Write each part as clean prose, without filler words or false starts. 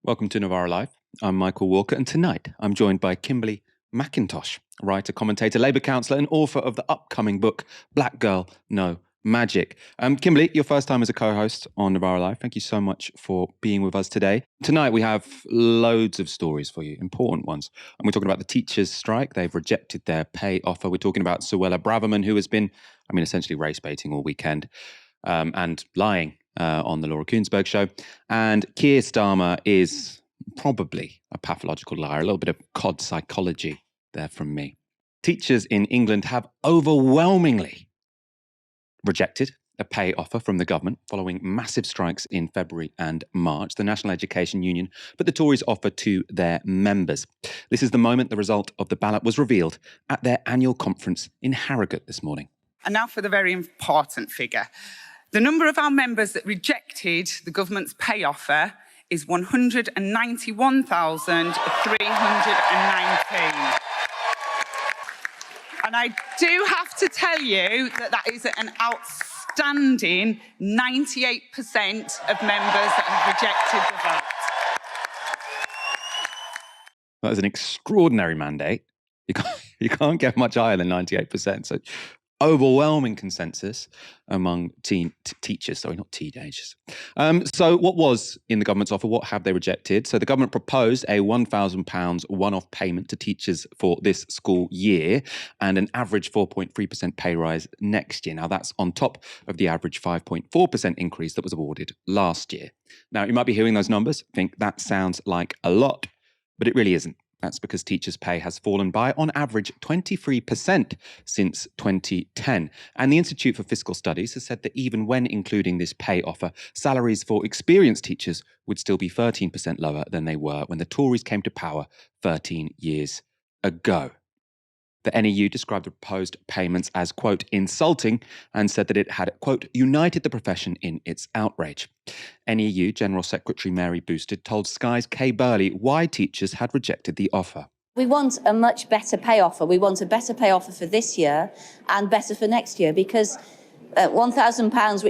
Welcome to Novara Live. I'm Michael Walker, and tonight I'm joined by Kimberly McIntosh, writer, commentator, Labour councillor, and author of the upcoming book, Black Girl, No Magic. Kimberly, your first time as a co-host on Novara Live. Thank you so much for being with us today. Tonight we have loads of stories for you, important ones. And we're talking about the teachers' strike. They've rejected their pay offer. We're talking about Suella Braverman, who has been, essentially race baiting all weekend and lying on the Laura Kuenssberg show. And Keir Starmer is probably a pathological liar, a little bit of cod psychology there from me. Teachers in England have overwhelmingly rejected a pay offer from the government following massive strikes in February and March. The National Education Union put the Tories' offer to their members. This is the moment the result of the ballot was revealed at their annual conference in Harrogate this morning. And now for the very important figure. The number of our members that rejected the government's pay offer is 191,319. And I do have to tell you that that is an outstanding 98% of members that have rejected the vote. That is an extraordinary mandate. You can't get much higher than 98%. So overwhelming consensus among teachers, not teenagers. So what was in the government's offer? What have they rejected? So the government proposed a £1,000 one-off payment to teachers for this school year and an average 4.3% pay rise next year. Now that's on top of the average 5.4% increase that was awarded last year. Now you might be hearing those numbers, think that sounds like a lot, but it really isn't. That's because teachers' pay has fallen by, on average, 23% since 2010. And the Institute for Fiscal Studies has said that even when including this pay offer, salaries for experienced teachers would still be 13% lower than they were when the Tories came to power 13 years ago. The NEU described the proposed payments as, quote, insulting, and said that it had, quote, united the profession in its outrage. NEU General Secretary Mary Boosted told Sky's Kay Burley why teachers had rejected the offer. We want a much better pay offer. We want a better pay offer for this year and better for next year, because £1,000,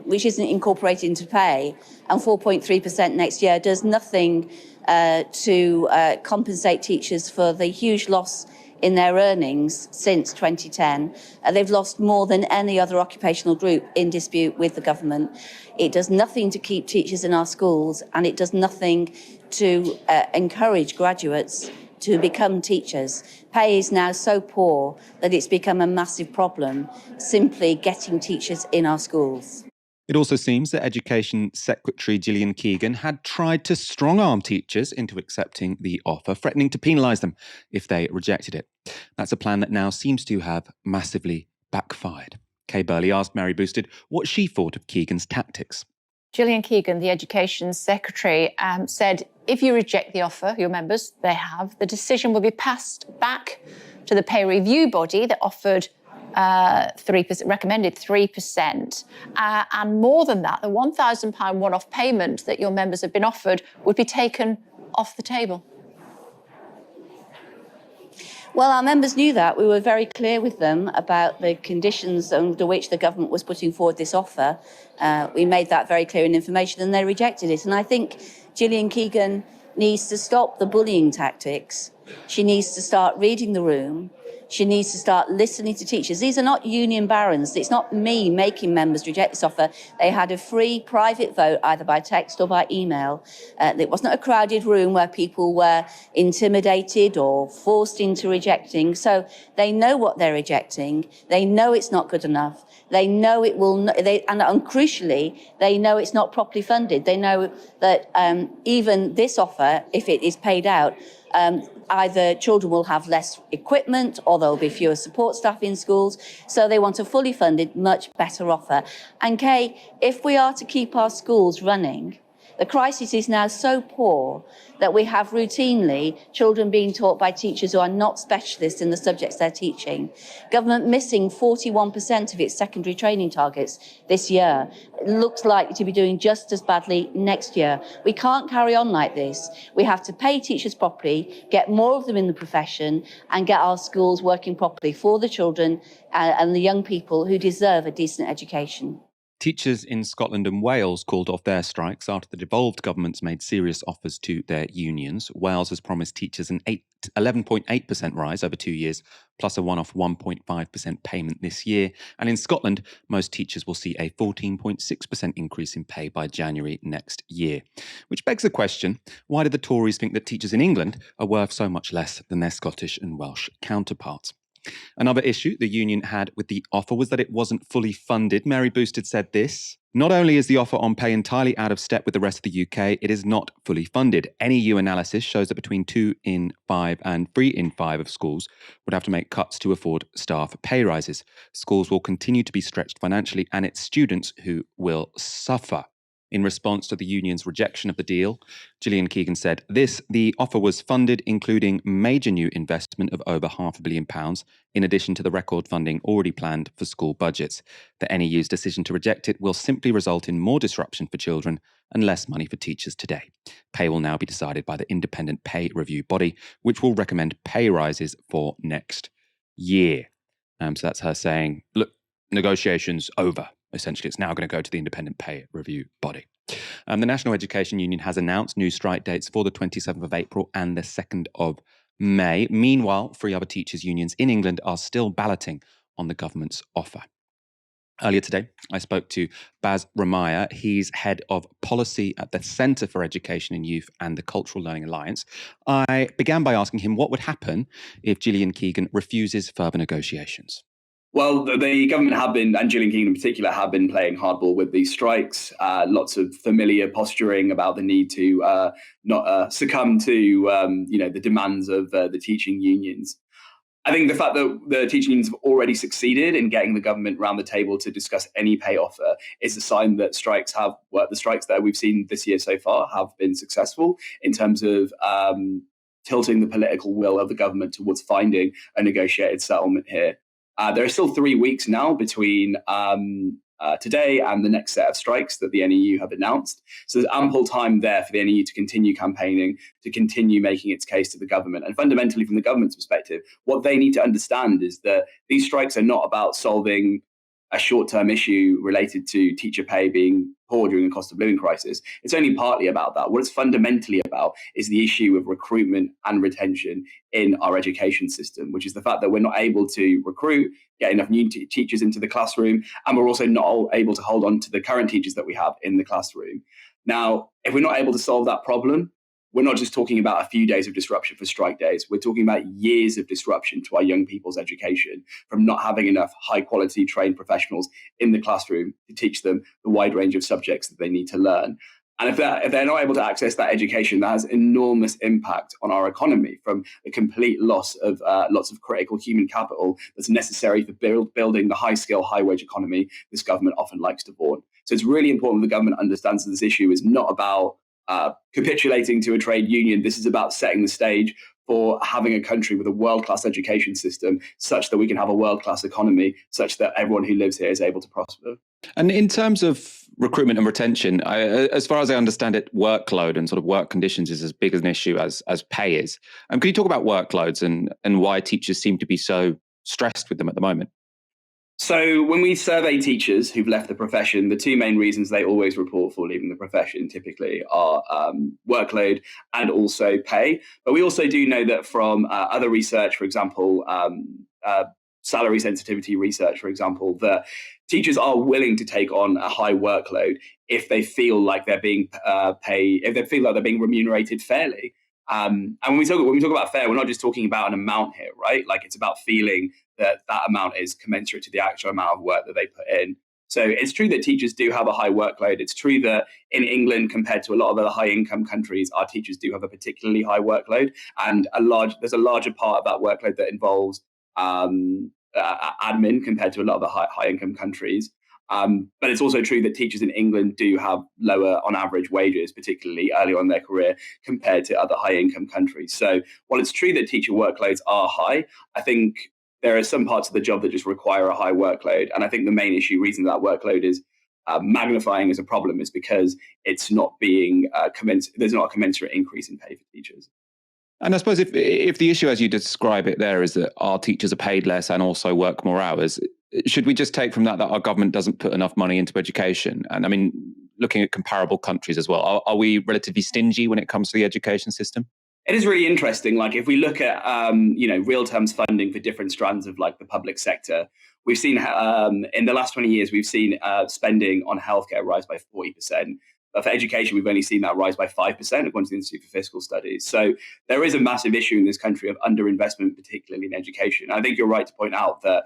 which isn't incorporated into pay, and 4.3% next year does nothing to compensate teachers for the huge loss in their earnings since 2010. They've lost more than any other occupational group in dispute with the government. It does nothing to keep teachers in our schools, and it does nothing to encourage graduates to become teachers. Pay is now so poor that it's become a massive problem, simply getting teachers in our schools. It also seems that Education Secretary Gillian Keegan had tried to strong-arm teachers into accepting the offer, threatening to penalise them if they rejected it. That's a plan that now seems to have massively backfired. Kay Burley asked Mary Boosted what she thought of Keegan's tactics. Gillian Keegan, the Education Secretary, said if you reject the offer, your members, they have, the decision will be passed back to the pay review body that offered 3%, recommended 3%. And more than that, the £1,000 one-off payment that your members have been offered would be taken off the table. Well, our members knew that. We were very clear with them about the conditions under which the government was putting forward this offer. We made that very clear in information, and they rejected it. And I think Gillian Keegan needs to stop the bullying tactics. She needs to start reading the room. She needs to start listening to teachers. These are not union barons. It's not me making members reject this offer. They had a free private vote, either by text or by email. It wasn't a crowded room where people were intimidated or forced into rejecting. So they know what they're rejecting. They know it's not good enough. They know it will, and crucially, they know it's not properly funded. They know that even this offer, if it is paid out, either children will have less equipment or there'll be fewer support staff in schools. So they want a fully funded, much better offer. And Kay, if we are to keep our schools running, the crisis is now so poor that we have routinely children being taught by teachers who are not specialists in the subjects they're teaching. Government missing 41% of its secondary training targets this year. It looks likely to be doing just as badly next year. We can't carry on like this. We have to pay teachers properly, get more of them in the profession, and get our schools working properly for the children and the young people who deserve a decent education. Teachers in Scotland and Wales called off their strikes after the devolved governments made serious offers to their unions. Wales has promised teachers an 11.8% rise over 2 years, plus a one-off 1.5% payment this year. And in Scotland, most teachers will see a 14.6% increase in pay by January next year. Which begs the question, why do the Tories think that teachers in England are worth so much less than their Scottish and Welsh counterparts? Another issue the union had with the offer was that it wasn't fully funded. Mary Boosted said this: "Not only is the offer on pay entirely out of step with the rest of the UK, it is not fully funded. NEU analysis shows that between 2 in 5 and 3 in 5 of schools would have to make cuts to afford staff pay rises. Schools will continue to be stretched financially, and it's students who will suffer." In response to the union's rejection of the deal, Gillian Keegan said, the offer was funded, including major new investment of over £500 million, in addition to the record funding already planned for school budgets. The NEU's decision to reject it will simply result in more disruption for children and less money for teachers today. Pay will now be decided by the independent pay review body, which will recommend pay rises for next year. So that's her saying, look, negotiations over. Essentially, it's now going to go to the independent pay review body. The National Education Union has announced new strike dates for the 27th of April and the 2nd of May. Meanwhile, 3 other teachers' unions in England are still balloting on the government's offer. Earlier today, I spoke to Baz Ramaya. He's head of policy at the Centre for Education and Youth and the Cultural Learning Alliance. I began by asking him what would happen if Gillian Keegan refuses further negotiations. Well, the government have been, and Gillian Keegan in particular, have been playing hardball with these strikes. Lots of familiar posturing about the need to not succumb to, the demands of the teaching unions. I think the fact that the teaching unions have already succeeded in getting the government around the table to discuss any pay offer is a sign that the strikes that we've seen this year so far have been successful in terms of tilting the political will of the government towards finding a negotiated settlement here. There are still 3 weeks now between today and the next set of strikes that the NEU have announced. So there's ample time there for the NEU to continue campaigning, to continue making its case to the government. And fundamentally, from the government's perspective, what they need to understand is that these strikes are not about solving a short-term issue related to teacher pay being poor during the cost of living crisis. It's only partly about that. What it's fundamentally about is the issue of recruitment and retention in our education system, which is the fact that we're not able to recruit, get enough new teachers into the classroom, and we're also not able to hold on to the current teachers that we have in the classroom. Now, if we're not able to solve that problem, we're not just talking about a few days of disruption for strike days. We're talking about years of disruption to our young people's education from not having enough high quality trained professionals in the classroom to teach them the wide range of subjects that they need to learn. And if they're not able to access that education, that has enormous impact on our economy, from a complete loss of lots of critical human capital that's necessary for building the high-skill, high-wage economy this government often likes to vaunt. So it's really important the government understands that this issue is not about capitulating to a trade union. This is about setting the stage for having a country with a world-class education system such that we can have a world-class economy, such that everyone who lives here is able to prosper. And in terms of recruitment and retention, as far as I understand it, workload and sort of work conditions is as big an issue as pay is. Can you talk about workloads and why teachers seem to be so stressed with them at the moment? So when we survey teachers who've left the profession, the 2 main reasons they always report for leaving the profession typically are workload and also pay. But we also do know that from other research, for example, salary sensitivity research, for example, that teachers are willing to take on a high workload if they feel like they're being if they feel like they're being remunerated fairly. And when we talk about fair, we're not just talking about an amount here, right? Like, it's about feeling that amount is commensurate to the actual amount of work that they put in. So it's true that teachers do have a high workload. It's true that in England, compared to a lot of other high-income countries, our teachers do have a particularly high workload, and there's a larger part of that workload that involves admin compared to a lot of the high-income countries. But it's also true that teachers in England do have lower, on average, wages, particularly early on in their career, compared to other high-income countries. So while it's true that teacher workloads are high, I think there are some parts of the job that just require a high workload. And I think the main reason that workload is magnifying as a problem is because it's not being there's not a commensurate increase in pay for teachers. And I suppose if the issue, as you describe it there, is that our teachers are paid less and also work more hours, should we just take from that our government doesn't put enough money into education? And I mean, looking at comparable countries as well, are we relatively stingy when it comes to the education system? It is really interesting. Like if we look at, real terms funding for different strands of like the public sector, we've seen in the last 20 years, we've seen spending on healthcare rise by 40%. But for education, we've only seen that rise by 5%, according to the Institute for Fiscal Studies. So there is a massive issue in this country of underinvestment, particularly in education. I think you're right to point out that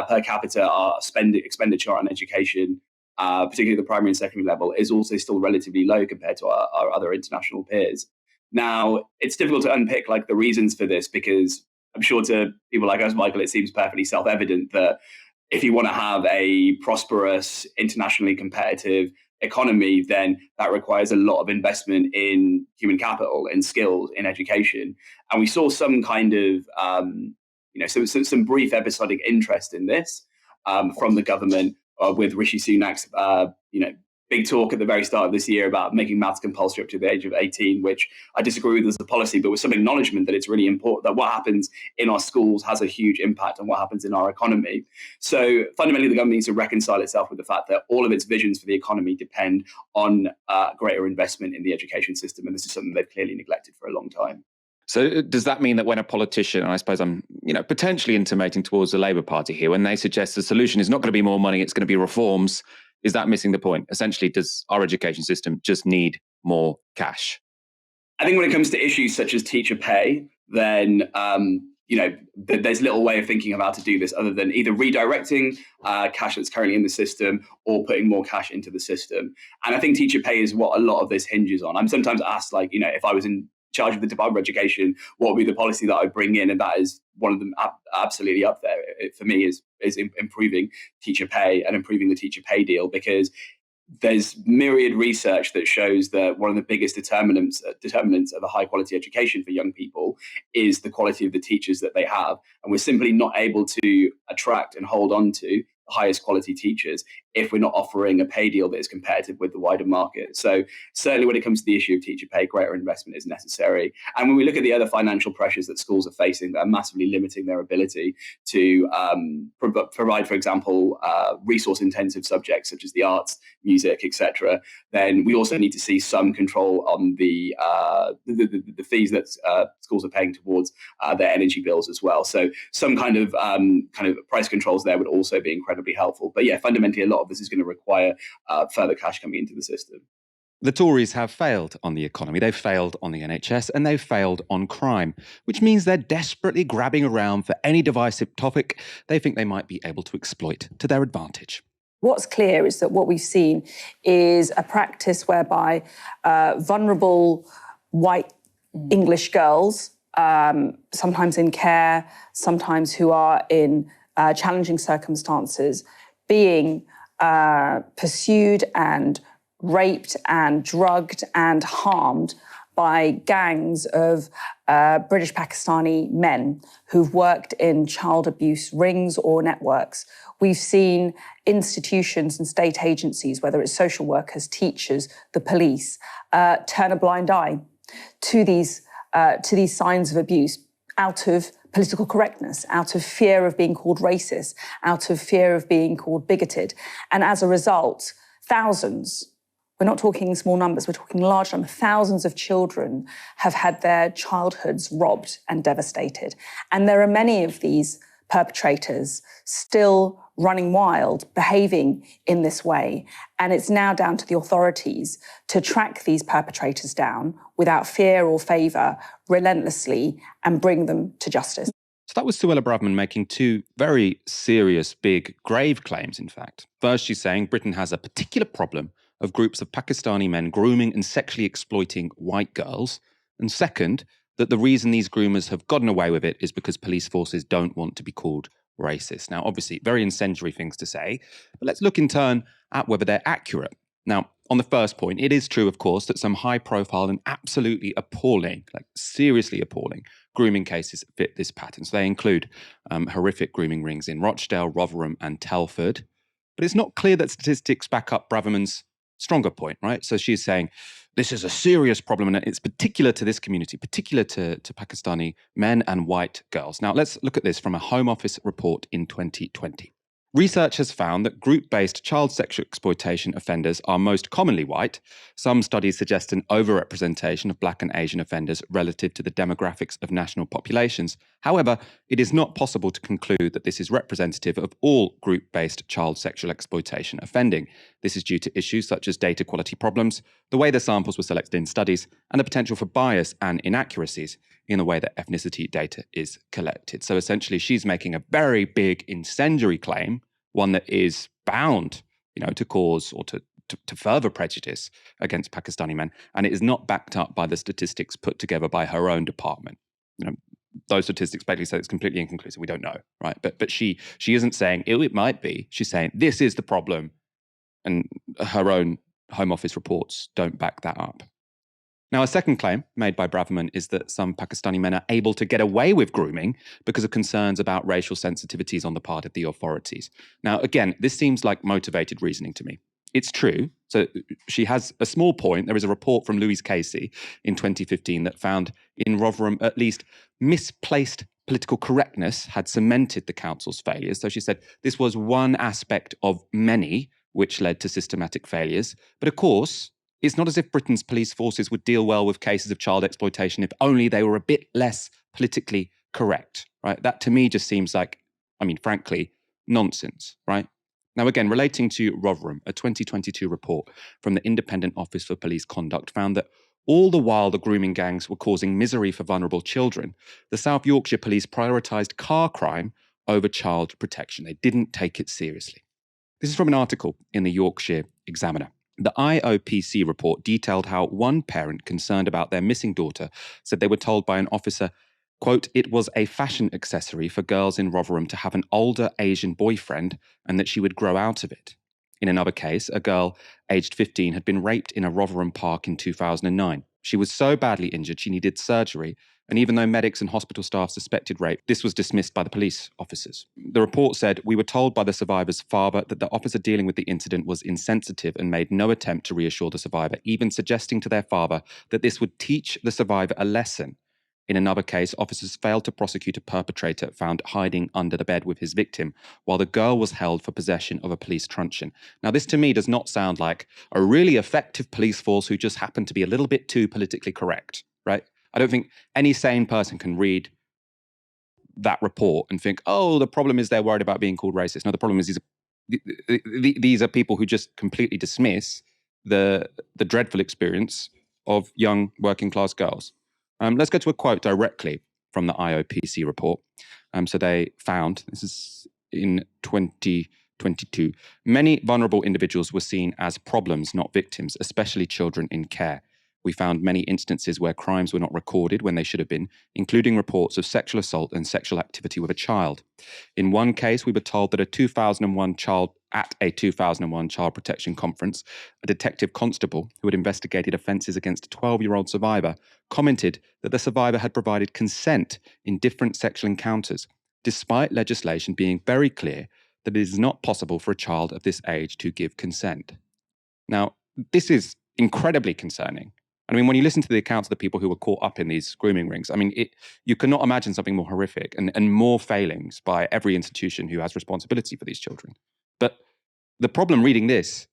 per capita, our expenditure on education, particularly the primary and secondary level, is also still relatively low compared to our other international peers. Now, it's difficult to unpick like the reasons for this, because I'm sure to people like us, Michael, it seems perfectly self-evident that if you want to have a prosperous, internationally competitive economy, then that requires a lot of investment in human capital, in skills, in education. And we saw some kind of, some brief episodic interest in this from the government with Rishi Sunak's, big talk at the very start of this year about making maths compulsory up to the age of 18, which I disagree with as a policy, but with some acknowledgement that it's really important that what happens in our schools has a huge impact on what happens in our economy. So fundamentally, the government needs to reconcile itself with the fact that all of its visions for the economy depend on greater investment in the education system. And this is something they've clearly neglected for a long time. So does that mean that when a politician, and I suppose I'm potentially intimating towards the Labour Party here, when they suggest the solution is not going to be more money, it's going to be reforms, is that missing the point? Essentially, does our education system just need more cash? I think when it comes to issues such as teacher pay, then there's little way of thinking of how to do this other than either redirecting cash that's currently in the system or putting more cash into the system. And I think teacher pay is what a lot of this hinges on. I'm sometimes asked, if I was in charge of the Department of Education, what would be the policy that I bring in? And that is one of them absolutely up there. For me is improving teacher pay and improving the teacher pay deal, because there's myriad research that shows that one of the biggest determinants of a high quality education for young people is the quality of the teachers that they have. And we're simply not able to attract and hold on to the highest quality teachers if we're not offering a pay deal that is competitive with the wider market. So certainly when it comes to the issue of teacher pay, greater investment is necessary. And when we look at the other financial pressures that schools are facing that are massively limiting their ability to provide, for example, resource-intensive subjects such as the arts, music, etc., then we also need to see some control on the fees that schools are paying towards their energy bills as well. So some kind of price controls there would also be incredibly helpful. But yeah, fundamentally, a lot of this is going to require further cash coming into the system. The Tories have failed on the economy, they've failed on the NHS, and they've failed on crime, which means they're desperately grabbing around for any divisive topic they think they might be able to exploit to their advantage. What's clear is that what we've seen is a practice whereby vulnerable white English girls, sometimes in care, sometimes who are in challenging circumstances, being pursued and raped and drugged and harmed by gangs of British Pakistani men who've worked in child abuse rings or networks. We've seen institutions and state agencies, whether it's social workers, teachers, the police, turn a blind eye to these signs of abuse out of political correctness, out of fear of being called racist, out of fear of being called bigoted. And as a result, thousands, we're not talking small numbers, we're talking large numbers, thousands of children have had their childhoods robbed and devastated. And there are many of these perpetrators still running wild, behaving in this way. And it's now down to the authorities to track these perpetrators down without fear or favour, relentlessly, and bring them to justice. So that was Suella Braverman making two very serious, big, grave claims, in fact. First, she's saying Britain has a particular problem of groups of Pakistani men grooming and sexually exploiting white girls. And second, that the reason these groomers have gotten away with it is because police forces don't want to be called racist. Now, obviously, very incendiary things to say, but let's look in turn at whether they're accurate. Now, on the first point, it is true, of course, that some high-profile and absolutely appalling, seriously appalling, grooming cases fit this pattern. So they include horrific grooming rings in Rochdale, Rotherham and Telford. But it's not clear that statistics back up Braverman's stronger point, right? So she's saying this is a serious problem and it's particular to this community, particular to Pakistani men and white girls. Now, let's look at this from a Home Office report in 2020. Research has found that group-based child sexual exploitation offenders are most commonly white. Some studies suggest an overrepresentation of Black and Asian offenders relative to the demographics of national populations. However, it is not possible to conclude that this is representative of all group-based child sexual exploitation offending. This is due to issues such as data quality problems, the way the samples were selected in studies, and the potential for bias and inaccuracies in the way that ethnicity data is collected. So essentially, she's making a very big incendiary claim, one that is bound, to cause or to further prejudice against Pakistani men, and it is not backed up by the statistics put together by her own department. Those statistics basically say it's completely inconclusive. We don't know, right? But she isn't saying it might be. She's saying this is the problem, and her own Home Office reports don't back that up. Now, a second claim made by Braverman is that some Pakistani men are able to get away with grooming because of concerns about racial sensitivities on the part of the authorities. Now, again, this seems like motivated reasoning to me. It's true. So she has a small point. There is a report from Louise Casey in 2015 that found in Rotherham at least misplaced political correctness had cemented the council's failures. So she said this was one aspect of many which led to systematic failures. But of course, it's not as if Britain's police forces would deal well with cases of child exploitation if only they were a bit less politically correct, right? That to me just seems like, frankly, nonsense, right? Now, again, relating to Rotherham, a 2022 report from the Independent Office for Police Conduct found that all the while the grooming gangs were causing misery for vulnerable children, the South Yorkshire police prioritised car crime over child protection. They didn't take it seriously. This is from an article in the Yorkshire Examiner. The IOPC report detailed how one parent concerned about their missing daughter said they were told by an officer, quote, it was a fashion accessory for girls in Rotherham to have an older Asian boyfriend and that she would grow out of it. In another case, a girl aged 15 had been raped in a Rotherham park in 2009. She was so badly injured she needed surgery, and even though medics and hospital staff suspected rape, this was dismissed by the police officers. The report said, we were told by the survivor's father that the officer dealing with the incident was insensitive and made no attempt to reassure the survivor, even suggesting to their father that this would teach the survivor a lesson. In another case, officers failed to prosecute a perpetrator found hiding under the bed with his victim, while the girl was held for possession of a police truncheon. Now, this to me does not sound like a really effective police force who just happened to be a little bit too politically correct, right? I don't think any sane person can read that report and think, oh, the problem is they're worried about being called racist. No, the problem is these are people who just completely dismiss the dreadful experience of young working class girls. Let's go to a quote directly from the IOPC report. So they found, this is in 2022, many vulnerable individuals were seen as problems, not victims, especially children in care. We found many instances where crimes were not recorded when they should have been, including reports of sexual assault and sexual activity with a child. In one case, we were told that at a 2001 child protection conference, a detective constable who had investigated offences against a 12-year-old survivor commented that the survivor had provided consent in different sexual encounters, despite legislation being very clear that it is not possible for a child of this age to give consent. Now, this is incredibly concerning. When you listen to the accounts of the people who were caught up in these grooming rings, you cannot imagine something more horrific and more failings by every institution who has responsibility for these children. But the problem reading this,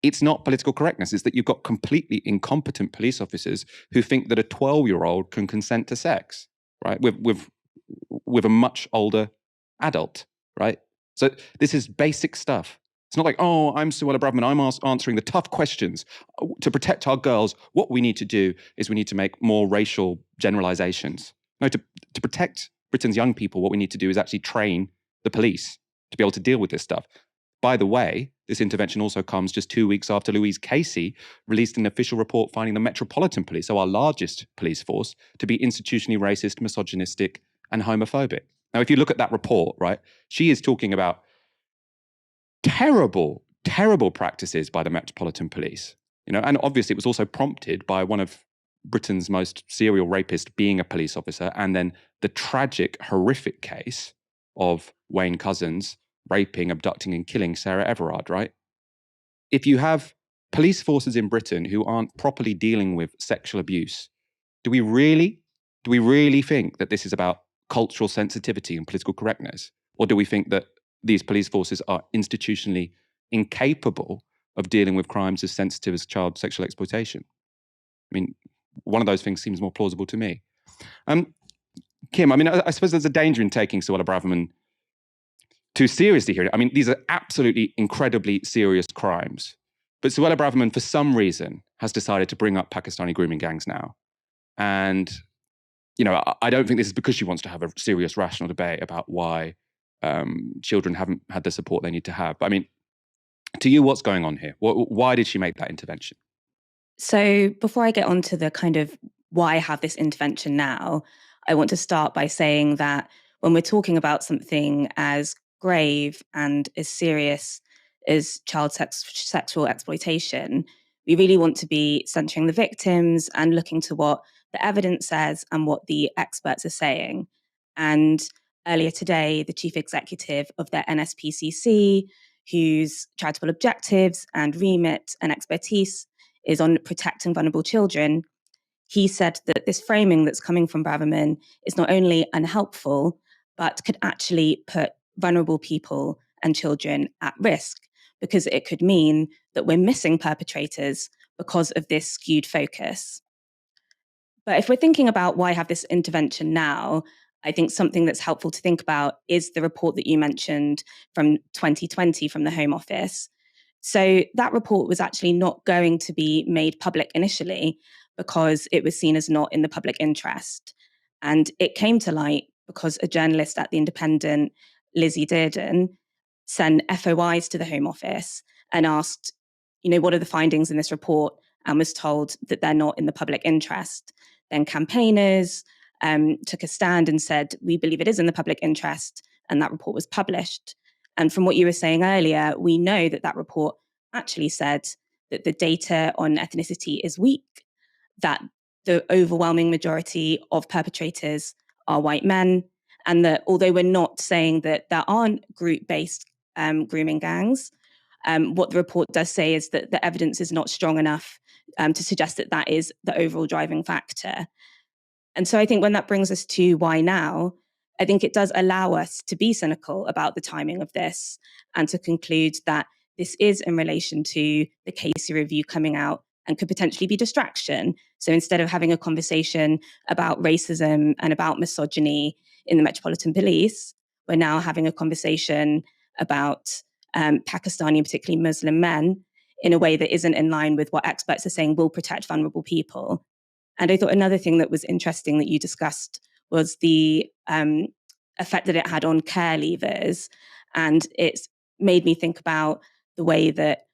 it's not political correctness. It's that you've got completely incompetent police officers who think that a 12-year-old can consent to sex, right, with a much older adult, right? So this is basic stuff. It's not like, oh, I'm Suella Braverman, I'm answering the tough questions. To protect our girls, what we need to do is we need to make more racial generalizations. No, to protect Britain's young people, what we need to do is actually train the police to be able to deal with this stuff. By the way, this intervention also comes just 2 weeks after Louise Casey released an official report finding the Metropolitan Police, so our largest police force, to be institutionally racist, misogynistic, and homophobic. Now, if you look at that report, right, she is talking about terrible, terrible practices by the Metropolitan Police. And obviously it was also prompted by one of Britain's most serial rapists being a police officer, and then the tragic, horrific case of Wayne Couzens raping, abducting, and killing Sarah Everard, right? If you have police forces in Britain who aren't properly dealing with sexual abuse, do we really think that this is about cultural sensitivity and political correctness? Or do we think that these police forces are institutionally incapable of dealing with crimes as sensitive as child sexual exploitation. I mean, one of those things seems more plausible to me. Kim, I mean, I suppose there's a danger in taking Suella Braverman too seriously here. I mean, these are absolutely incredibly serious crimes. But Suella Braverman, for some reason, has decided to bring up Pakistani grooming gangs now. And, you know, I don't think this is because she wants to have a serious, rational debate about why children haven't had the support they need to have. But I mean, to you, what's going on here? Why did she make that intervention? So before I get on to the kind of why I have this intervention now, I want to start by saying that when we're talking about something as grave and as serious as child sexual exploitation, we really want to be centering the victims and looking to what the evidence says and what the experts are saying. And earlier today, the chief executive of the NSPCC, whose charitable objectives and remit and expertise is on protecting vulnerable children, he said that this framing that's coming from Braverman is not only unhelpful, but could actually put vulnerable people and children at risk, because it could mean that we're missing perpetrators because of this skewed focus. But if we're thinking about why have this intervention now, I think something that's helpful to think about is the report that you mentioned from 2020 from the Home Office. So that report was actually not going to be made public initially because it was seen as not in the public interest. And it came to light because a journalist at The Independent, Lizzie Dearden, sent FOIs to the Home Office and asked, you know, what are the findings in this report? And was told that they're not in the public interest. Then campaigners took a stand and said, we believe it is in the public interest. And that report was published. And from what you were saying earlier, we know that that report actually said that the data on ethnicity is weak, that the overwhelming majority of perpetrators are white men, and that although we're not saying that there aren't group-based grooming gangs, what the report does say is that the evidence is not strong enough to suggest that that is the overall driving factor. And so I think when that brings us to why now, I think it does allow us to be cynical about the timing of this and to conclude that this is in relation to the Casey review coming out and could potentially be distraction. So instead of having a conversation about racism and about misogyny in the Metropolitan Police, we're now having a conversation about Pakistani and particularly Muslim men in a way that isn't in line with what experts are saying will protect vulnerable people. And I thought another thing that was interesting that you discussed was the effect that it had on care leavers. And it's made me think about the way that,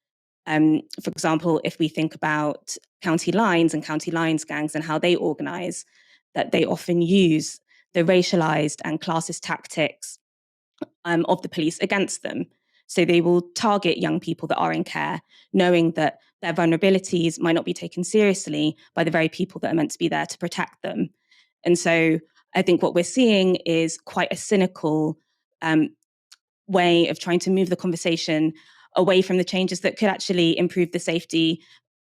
for example, if we think about county lines and county lines gangs and how they organise, that they often use the racialised and classist tactics of the police against them. So they will target young people that are in care, knowing that their vulnerabilities might not be taken seriously by the very people that are meant to be there to protect them. And so I think what we're seeing is quite a cynical way of trying to move the conversation away from the changes that could actually improve the safety,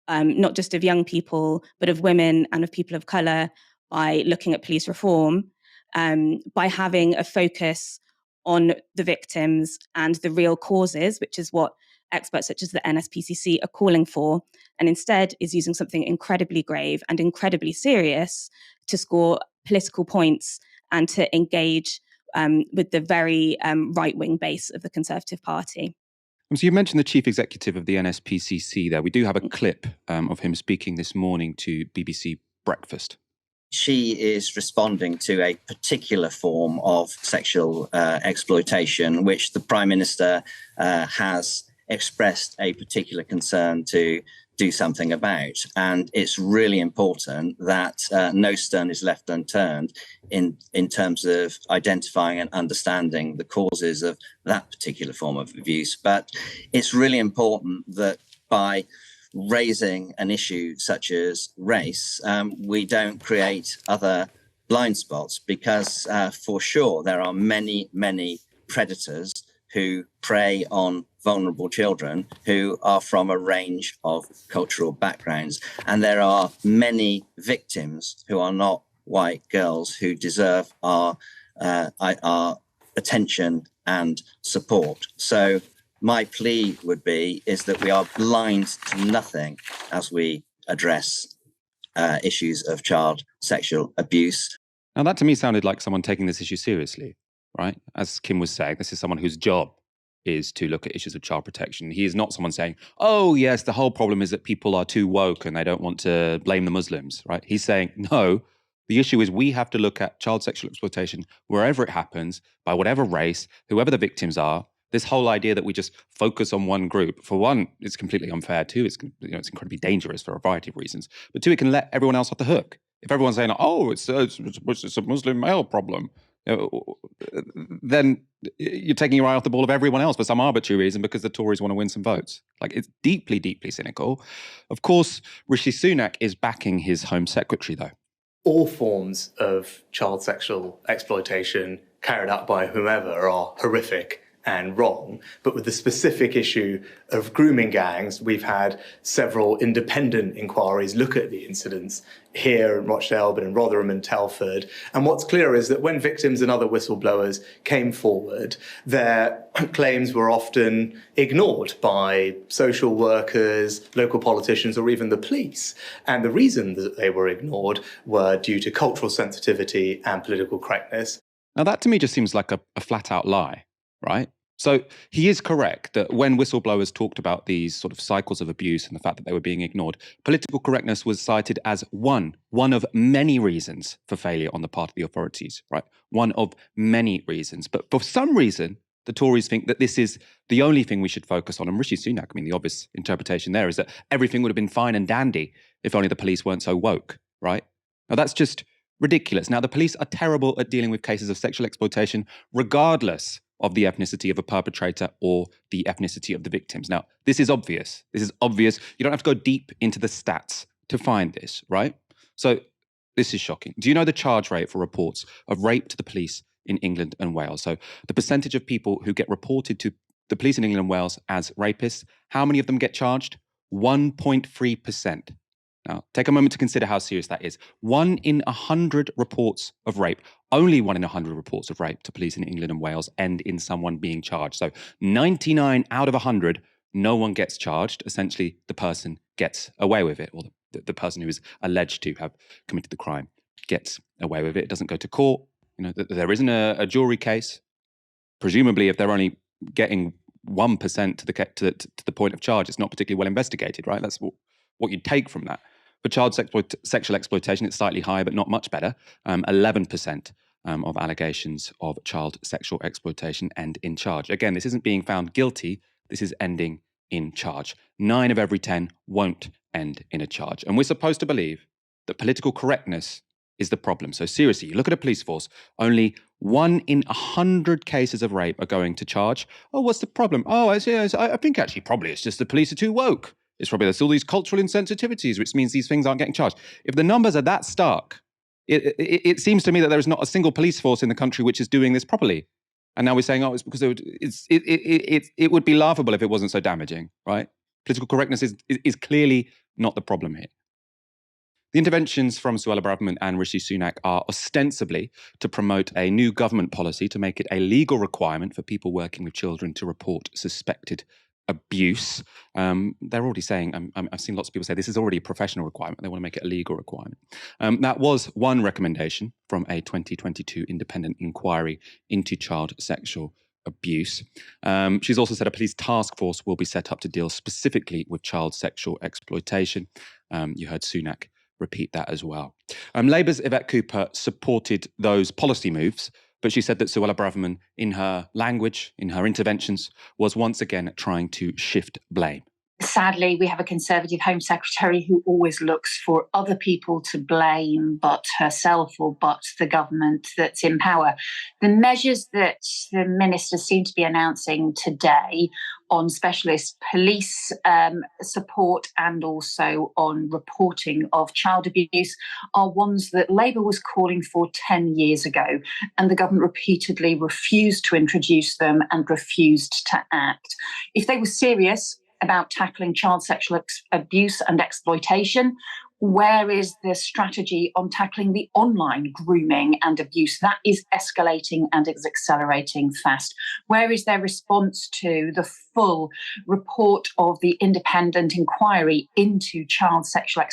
not just of young people, but of women and of people of colour, by looking at police reform, by having a focus on the victims and the real causes, which is what experts such as the NSPCC are calling for, and instead is using something incredibly grave and incredibly serious to score political points and to engage with the very right-wing base of the Conservative Party. So you mentioned the chief executive of the NSPCC there. We do have a clip of him speaking this morning to BBC Breakfast. She is responding to a particular form of sexual exploitation, which the Prime Minister has expressed a particular concern to do something about. And it's really important that no stone is left unturned in terms of identifying and understanding the causes of that particular form of abuse. But it's really important that by raising an issue such as race, we don't create other blind spots, because for sure there are many, many predators who prey on vulnerable children who are from a range of cultural backgrounds. And there are many victims who are not white girls who deserve our attention and support. So my plea would be is that we are blind to nothing as we address issues of child sexual abuse. Now, that to me sounded like someone taking this issue seriously, right? As Kim was saying, this is someone whose job is to look at issues of child protection. He is not someone saying, oh, yes, the whole problem is that people are too woke and they don't want to blame the Muslims, right? He's saying, no, the issue is we have to look at child sexual exploitation wherever it happens, by whatever race, whoever the victims are. This whole idea that we just focus on one group, for one, it's completely unfair. Two, it's incredibly dangerous for a variety of reasons. But two, it can let everyone else off the hook. If everyone's saying, oh, it's a Muslim male problem, then you're taking your eye off the ball of everyone else for some arbitrary reason because the Tories want to win some votes. Like, it's deeply, deeply cynical. Of course, Rishi Sunak is backing his Home Secretary, though. All forms of child sexual exploitation carried out by whomever are horrific and wrong. But with the specific issue of grooming gangs, we've had several independent inquiries look at the incidents here in Rochdale, but in Rotherham and Telford. And what's clear is that when victims and other whistleblowers came forward, their claims were often ignored by social workers, local politicians, or even the police. And the reason that they were ignored were due to cultural sensitivity and political correctness. Now, that to me just seems like a flat-out lie, right? So he is correct that when whistleblowers talked about these sort of cycles of abuse and the fact that they were being ignored, political correctness was cited as one of many reasons for failure on the part of the authorities, right? One of many reasons. But for some reason, the Tories think that this is the only thing we should focus on. And Rishi Sunak, I mean, the obvious interpretation there is that everything would have been fine and dandy if only the police weren't so woke, right? Now, that's just ridiculous. Now, the police are terrible at dealing with cases of sexual exploitation, regardless of the ethnicity of a perpetrator or the ethnicity of the victims. Now, this is obvious. This is obvious. You don't have to go deep into the stats to find this, right? So this is shocking. Do you know the charge rate for reports of rape to the police in England and Wales? So the percentage of people who get reported to the police in England and Wales as rapists, how many of them get charged? 1.3%. Now, take a moment to consider how serious that is. 1 in 100 reports of rape, only 1 in 100 reports of rape to police in England and Wales end in someone being charged. So 99 out of 100, no one gets charged. Essentially, the person gets away with it, or the person who is alleged to have committed the crime gets away with it. It doesn't go to court. You know, there isn't a jury case. Presumably, if they're only getting 1% to the point of charge, it's not particularly well investigated, right? That's what you'd take from that. For child sexual exploitation, it's slightly higher, but not much better. 11% of allegations of child sexual exploitation end in charge. Again, this isn't being found guilty. This is ending in charge. 9 of every 10 won't end in a charge. And we're supposed to believe that political correctness is the problem. So seriously, you look at a police force, only 1 in 100 cases of rape are going to charge. Oh, what's the problem? Oh, I think actually probably it's just the police are too woke. It's probably there's all these cultural insensitivities, which means these things aren't getting charged. If the numbers are that stark, it seems to me that there is not a single police force in the country which is doing this properly. And now we're saying, oh, it's because it would be laughable if it wasn't so damaging, right? Political correctness is clearly not the problem here. The interventions from Suella Braverman and Rishi Sunak are ostensibly to promote a new government policy to make it a legal requirement for people working with children to report suspected abuse. They're already saying, I've seen lots of people say this is already a professional requirement. They want to make it a legal requirement. That was one recommendation from a 2022 independent inquiry into child sexual abuse. She's also said a police task force will be set up to deal specifically with child sexual exploitation. You heard Sunak repeat that as well. Labour's Yvette Cooper supported those policy moves, but she said that Suella Braverman, in her language, in her interventions, was once again trying to shift blame. Sadly, we have a Conservative Home Secretary who always looks for other people to blame but herself or but the government that's in power. The measures that the ministers seem to be announcing today on specialist police support and also on reporting of child abuse are ones that Labour was calling for 10 years ago, and the government repeatedly refused to introduce them and refused to act. If they were serious about tackling child sexual abuse and exploitation, Where is the strategy on tackling the online grooming and abuse? That is escalating and is accelerating fast. Where is their response to the full report of the independent inquiry into child sexual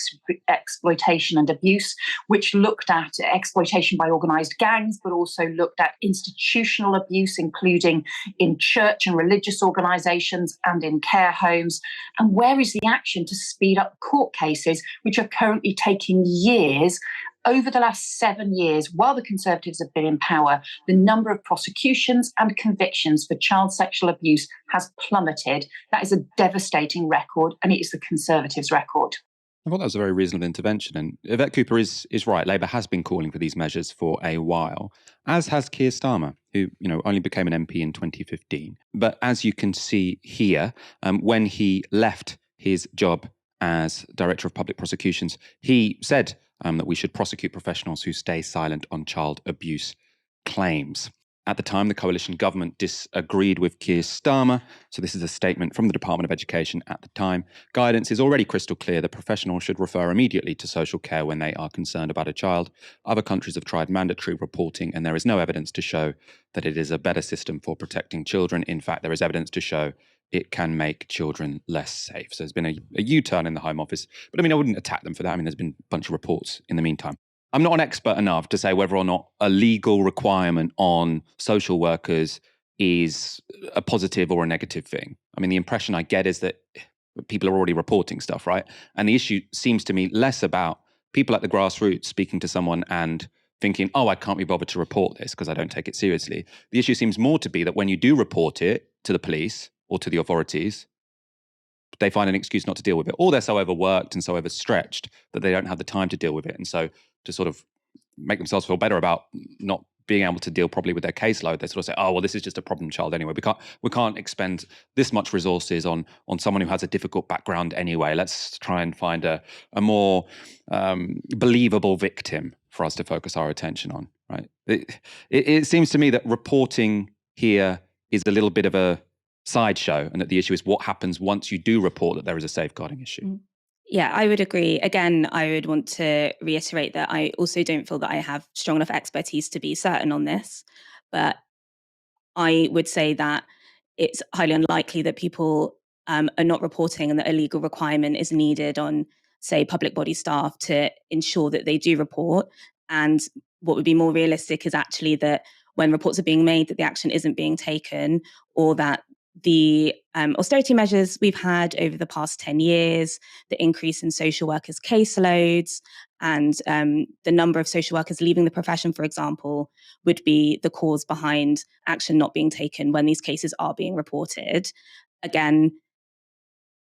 exploitation and abuse, which looked at exploitation by organised gangs, but also looked at institutional abuse, including in church and religious organisations and in care homes? And where is the action to speed up court cases, which are currently taking years? Over the last 7 years, while the Conservatives have been in power, the number of prosecutions and convictions for child sexual abuse has plummeted. That is a devastating record, and it is the Conservatives' record. I thought that was a very reasonable intervention. And Yvette Cooper is right. Labour has been calling for these measures for a while, as has Keir Starmer, who only became an MP in 2015. But as you can see here, when he left his job as Director of Public Prosecutions, he said that we should prosecute professionals who stay silent on child abuse claims. At the time, the coalition government disagreed with Keir Starmer. So this is a statement from the Department of Education at the time. Guidance is already crystal clear that professionals should refer immediately to social care when they are concerned about a child. Other countries have tried mandatory reporting, and there is no evidence to show that it is a better system for protecting children. In fact, there is evidence to show it can make children less safe. So there's been a U-turn in the Home Office. But I wouldn't attack them for that. There's been a bunch of reports in the meantime. I'm not an expert enough to say whether or not a legal requirement on social workers is a positive or a negative thing. The impression I get is that people are already reporting stuff, right? And the issue seems to me less about people at the grassroots speaking to someone and thinking, oh, I can't be bothered to report this because I don't take it seriously. The issue seems more to be that when you do report it to the police or to the authorities, they find an excuse not to deal with it. Or they're so overworked and so overstretched that they don't have the time to deal with it. And so to sort of make themselves feel better about not being able to deal properly with their caseload, they sort of say, oh, well, this is just a problem child anyway. We can't expend this much resources on someone who has a difficult background anyway. Let's try and find a more believable victim for us to focus our attention on, right? It seems to me that reporting here is a little bit of a sideshow, and that the issue is what happens once you do report that there is a safeguarding issue. Yeah, I would agree. Again, I would want to reiterate that I also don't feel that I have strong enough expertise to be certain on this, but I would say that it's highly unlikely that people are not reporting and that a legal requirement is needed on, say, public body staff to ensure that they do report. And what would be more realistic is actually that when reports are being made that the action isn't being taken, or that the austerity measures we've had over the past 10 years, the increase in social workers' caseloads, and the number of social workers leaving the profession, for example, would be the cause behind action not being taken when these cases are being reported. Again,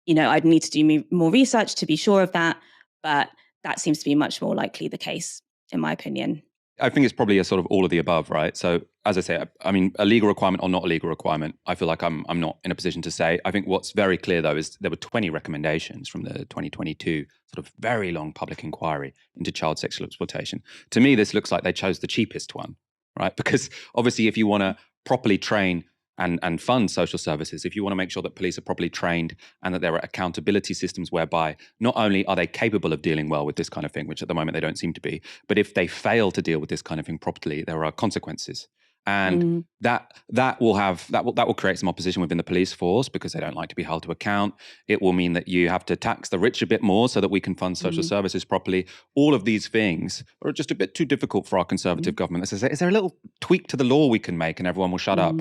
I'd need to do more research to be sure of that, but that seems to be much more likely the case, in my opinion. I think it's probably a sort of all of the above, right? So as I say, a legal requirement or not a legal requirement, I feel like I'm not in a position to say. I think what's very clear, though, is there were 20 recommendations from the 2022 sort of very long public inquiry into child sexual exploitation. To me, this looks like they chose the cheapest one, right? Because obviously, if you want to properly train and fund social services, if you want to make sure that police are properly trained and that there are accountability systems whereby not only are they capable of dealing well with this kind of thing, which at the moment they don't seem to be, but if they fail to deal with this kind of thing properly, there are consequences. And that will create some opposition within the police force because they don't like to be held to account. It will mean that you have to tax the rich a bit more so that we can fund social services properly. All of these things are just a bit too difficult for our Conservative government. They say, is there a little tweak to the law we can make and everyone will shut up?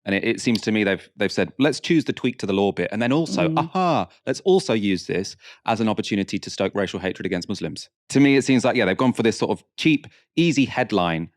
And it seems to me they've said, let's choose the tweak to the law bit. And then also, let's also use this as an opportunity to stoke racial hatred against Muslims. To me, it seems like, they've gone for this sort of cheap, easy headline,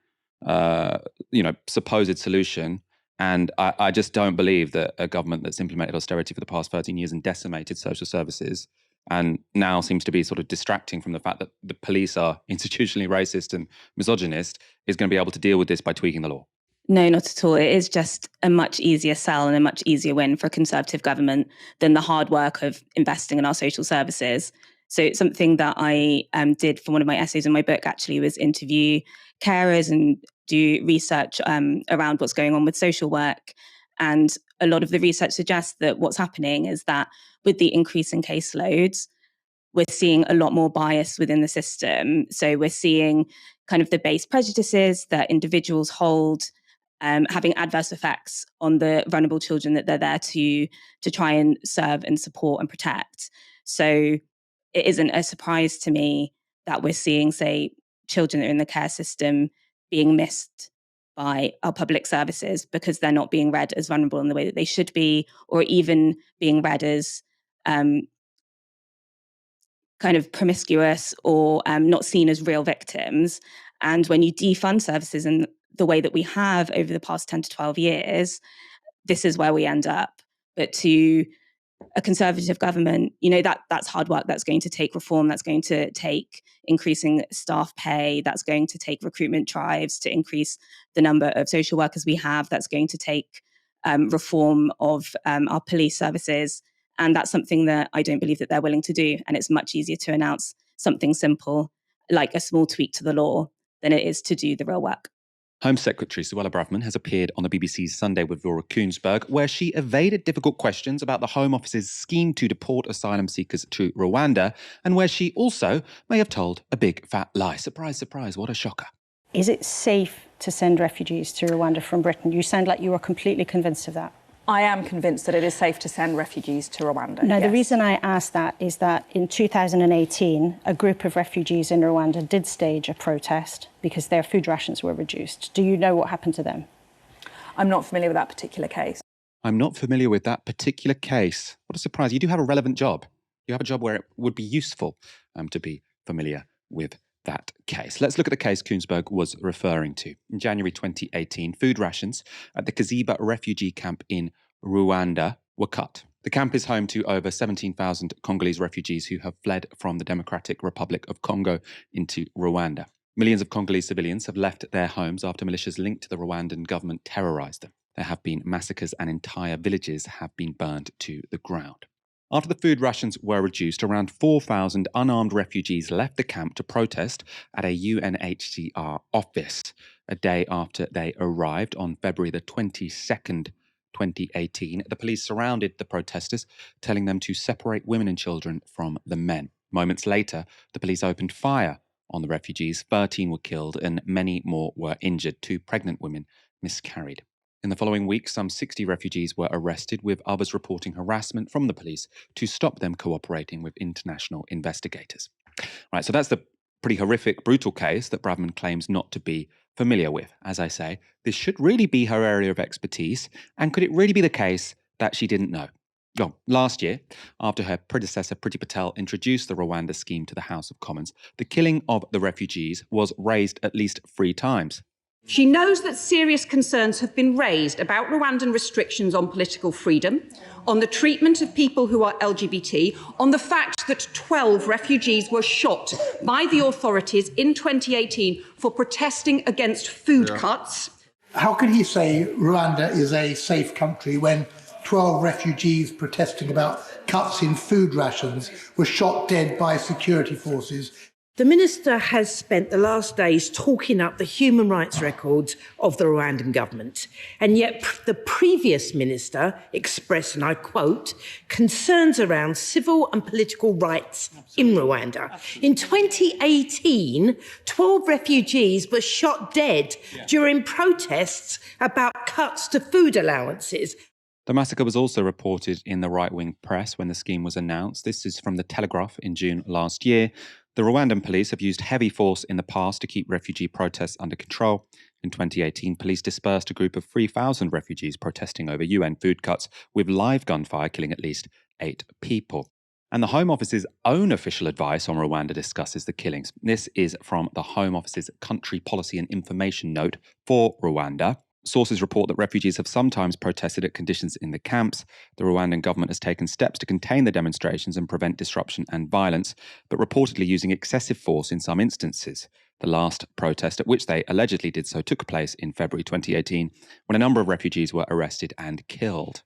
supposed solution. And I just don't believe that a government that's implemented austerity for the past 13 years and decimated social services and now seems to be sort of distracting from the fact that the police are institutionally racist and misogynist is going to be able to deal with this by tweaking the law. No, not at all. It is just a much easier sell and a much easier win for a Conservative government than the hard work of investing in our social services. So something that I did for one of my essays in my book actually was interview carers and do research around what's going on with social work. And a lot of the research suggests that what's happening is that with the increase in caseloads, we're seeing a lot more bias within the system. So we're seeing kind of the base prejudices that individuals hold, having adverse effects on the vulnerable children that they're there to try and serve and support and protect. So it isn't a surprise to me that we're seeing, say, children that are in the care system being missed by our public services because they're not being read as vulnerable in the way that they should be, or even being read as kind of promiscuous or not seen as real victims. And when you defund services in the way that we have over the past 10 to 12 years, this is where we end up. But to a Conservative government, that's hard work. That's going to take reform. That's going to take increasing staff pay. That's going to take recruitment drives to increase the number of social workers we have. That's going to take reform of our police services. And that's something that I don't believe that they're willing to do. And it's much easier to announce something simple, like a small tweak to the law, than it is to do the real work. Home Secretary Suella Braverman has appeared on the BBC's Sunday with Laura Kuenssberg, where she evaded difficult questions about the Home Office's scheme to deport asylum seekers to Rwanda, and where she also may have told a big fat lie. Surprise, surprise, what a shocker. Is it safe to send refugees to Rwanda from Britain? You sound like you are completely convinced of that. I am convinced that it is safe to send refugees to Rwanda. No, yes. The reason I ask that is that in 2018, a group of refugees in Rwanda did stage a protest because their food rations were reduced. Do you know what happened to them? I'm not familiar with that particular case. I'm not familiar with that particular case. What a surprise. You do have a relevant job. You have a job where it would be useful to be familiar with that case. Let's look at the case Kuenssberg was referring to. In January 2018, food rations at the Kiziba refugee camp in Rwanda were cut. The camp is home to over 17,000 Congolese refugees who have fled from the Democratic Republic of Congo into Rwanda. Millions of Congolese civilians have left their homes after militias linked to the Rwandan government terrorized them. There have been massacres and entire villages have been burned to the ground. After the food rations were reduced, around 4,000 unarmed refugees left the camp to protest at a UNHCR office a day after they arrived on February the 22nd, 2018. The police surrounded the protesters, telling them to separate women and children from the men. Moments later, the police opened fire on the refugees. 13 were killed and many more were injured. 2 pregnant women miscarried. In the following week, some 60 refugees were arrested, with others reporting harassment from the police to stop them cooperating with international investigators. Right, so that's the pretty horrific, brutal case that Braverman claims not to be familiar with. As I say, this should really be her area of expertise, and could it really be the case that she didn't know? Well, last year, after her predecessor Priti Patel introduced the Rwanda scheme to the House of Commons, the killing of the refugees was raised at least 3 times. She knows that serious concerns have been raised about Rwandan restrictions on political freedom, on the treatment of people who are LGBT, on the fact that 12 refugees were shot by the authorities in 2018 for protesting against food cuts. How can he say Rwanda is a safe country when 12 refugees protesting about cuts in food rations were shot dead by security forces? The minister has spent the last days talking up the human rights records of the Rwandan government, and yet the previous minister expressed, and I quote, concerns around civil and political rights in Rwanda. In 2018, 12 refugees were shot dead during protests about cuts to food allowances. The massacre was also reported in the right-wing press when the scheme was announced. This is from The Telegraph in June last year. The Rwandan police have used heavy force in the past to keep refugee protests under control. In 2018, police dispersed a group of 3,000 refugees protesting over UN food cuts, with live gunfire killing at least 8 people. And the Home Office's own official advice on Rwanda discusses the killings. This is from the Home Office's Country Policy and Information Note for Rwanda. Sources report that refugees have sometimes protested at conditions in the camps. The Rwandan government has taken steps to contain the demonstrations and prevent disruption and violence, but reportedly using excessive force in some instances. The last protest at which they allegedly did so took place in February 2018, when a number of refugees were arrested and killed.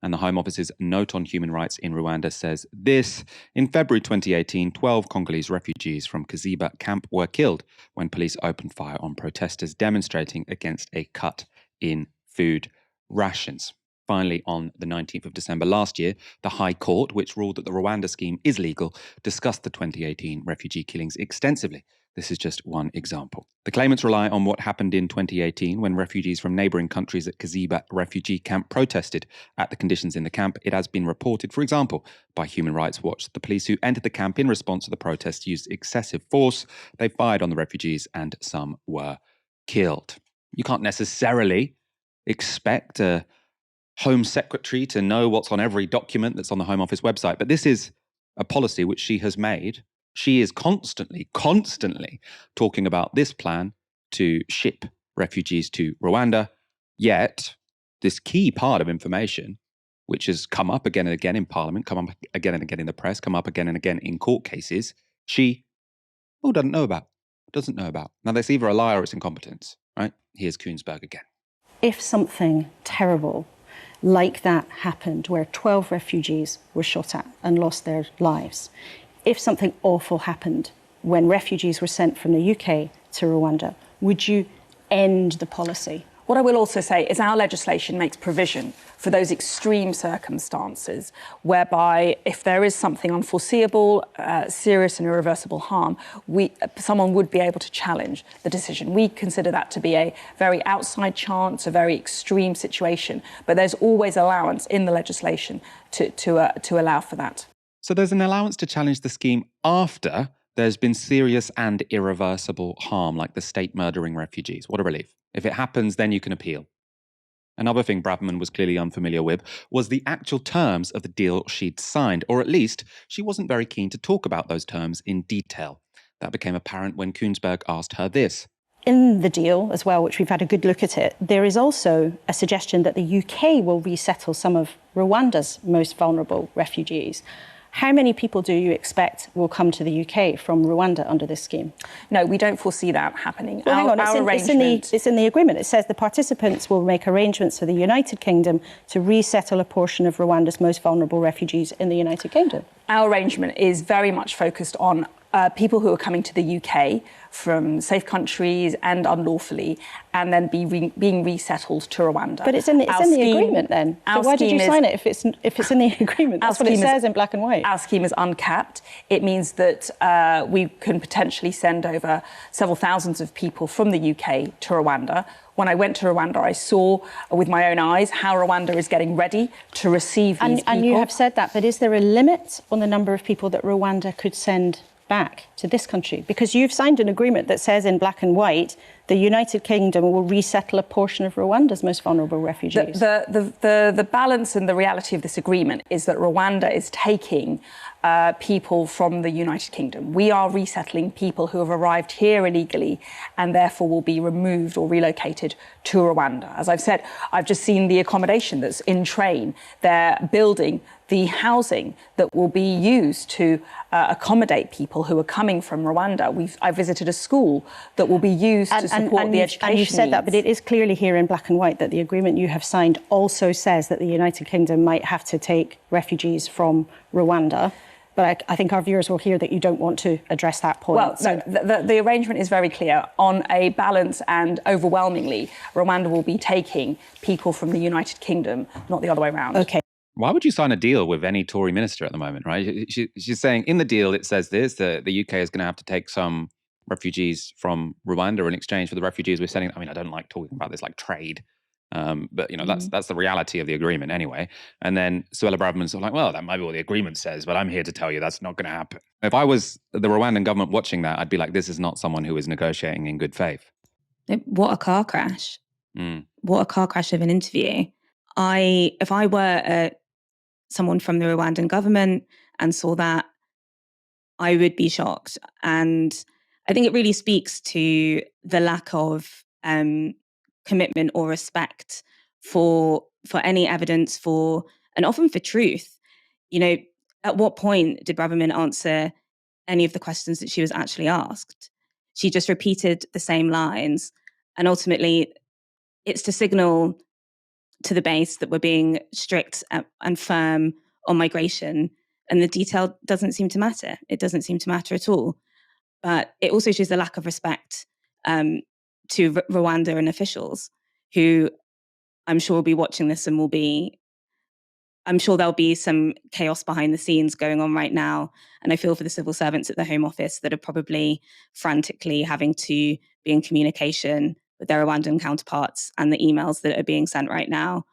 And the Home Office's note on human rights in Rwanda says this: in February 2018, 12 Congolese refugees from Kiziba camp were killed when police opened fire on protesters demonstrating against a cut in food rations. Finally, on the 19th of December last year, the High Court, which ruled that the Rwanda scheme is legal, discussed the 2018 refugee killings extensively. This is just one example. The claimants rely on what happened in 2018 when refugees from neighbouring countries at Kiziba refugee camp protested at the conditions in the camp. It has been reported, for example, by Human Rights Watch, that the police who entered the camp in response to the protests used excessive force. They fired on the refugees and some were killed. You can't necessarily expect a Home Secretary to know what's on every document that's on the Home Office website, but this is a policy which she has made. She is constantly talking about this plan to ship refugees to Rwanda, yet this key part of information, which has come up again and again in Parliament, come up again and again in the press, come up again and again in court cases, she doesn't know about. Now, that's either a lie or it's incompetence, right? Here's Kuenssberg again. If something terrible like that happened, where 12 refugees were shot at and lost their lives, if something awful happened when refugees were sent from the UK to Rwanda, would you end the policy? What I will also say is our legislation makes provision for those extreme circumstances whereby if there is something unforeseeable, serious and irreversible harm, someone would be able to challenge the decision. We consider that to be a very outside chance, a very extreme situation, but there's always allowance in the legislation to allow for that. So there's an allowance to challenge the scheme after there's been serious and irreversible harm, like the state murdering refugees. What a relief. If it happens, then you can appeal. Another thing Braverman was clearly unfamiliar with was the actual terms of the deal she'd signed, or at least she wasn't very keen to talk about those terms in detail. That became apparent when Kuenssberg asked her this. In the deal as well, which we've had a good look at it, there is also a suggestion that the UK will resettle some of Rwanda's most vulnerable refugees. How many people do you expect will come to the UK from Rwanda under this scheme? No, we don't foresee that happening. Well, hang on, it's in the agreement. It says the participants will make arrangements for the United Kingdom to resettle a portion of Rwanda's most vulnerable refugees in the United Kingdom. Our arrangement is very much focused on people who are coming to the UK from safe countries and unlawfully, and then being resettled to Rwanda. But it's in the agreement then. So why did you sign it if it's in the agreement? That's what it says in black and white. Our scheme is uncapped. It means that we can potentially send over several thousands of people from the UK to Rwanda. When I went to Rwanda, I saw with my own eyes how Rwanda is getting ready to receive these people. And you have said that, but is there a limit on the number of people that Rwanda could send back to this country? Because you've signed an agreement that says in black and white the United Kingdom will resettle a portion of Rwanda's most vulnerable refugees. The balance and the reality of this agreement is that Rwanda is taking people from the United Kingdom. We are resettling people who have arrived here illegally and therefore will be removed or relocated to Rwanda. As I've said, I've just seen the accommodation that's in train. They're building the housing that will be used to accommodate people who are coming from Rwanda. I visited a school that will be used to support the education And you've said needs. that, but it is clearly here in black and white that the agreement you have signed also says that the United Kingdom might have to take refugees from Rwanda. But I think our viewers will hear that you don't want to address that point. Well, no, the arrangement is very clear. On a balance and overwhelmingly, Rwanda will be taking people from the United Kingdom, not the other way around. Okay. Why would you sign a deal with any Tory minister at the moment, right? She's saying in the deal it says this, the UK is going to have to take some refugees from Rwanda in exchange for the refugees we're sending. I mean, I don't like talking about this like trade, but, you know, that's the reality of the agreement anyway. And then Suella Braverman's sort of like, well, that might be what the agreement says, but I'm here to tell you that's not going to happen. If I was the Rwandan government watching that, I'd be like, this is not someone who is negotiating in good faith. What a car crash. What a car crash of an interview. If I were someone from the Rwandan government and saw that, I would be shocked. And I think it really speaks to the lack of commitment or respect for any evidence, and often for truth. You know, at what point did Braverman answer any of the questions that she was actually asked? She just repeated the same lines. And ultimately, it's to signal to the base that we're being strict and firm on migration, and the detail doesn't seem to matter. It doesn't seem to matter at all. But it also shows the lack of respect to Rwandan officials who I'm sure will be watching this and I'm sure there'll be some chaos behind the scenes going on right now. And I feel for the civil servants at the Home Office that are probably frantically having to be in communication with their Rwandan counterparts and the emails that are being sent right now.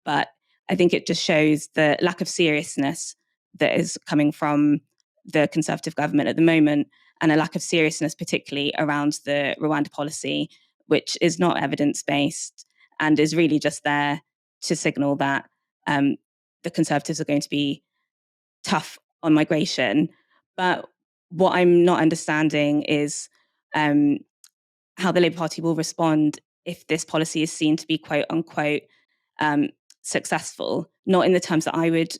But I think it just shows the lack of seriousness that is coming from the Conservative government at the moment, and a lack of seriousness particularly around the Rwanda policy, which is not evidence-based and is really just there to signal that the Conservatives are going to be tough on migration. But what I'm not understanding is how the Labour Party will respond if this policy is seen to be quote unquote successful, not in the terms that I would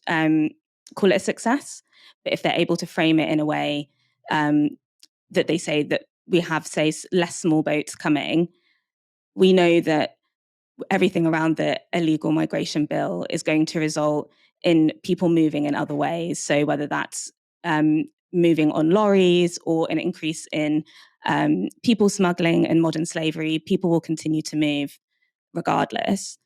call it a success, but if they're able to frame it in a way that they say that we have, say, less small boats coming. We know that everything around the illegal migration bill is going to result in people moving in other ways. So whether that's moving on lorries or an increase in people smuggling and modern slavery, people will continue to move regardless.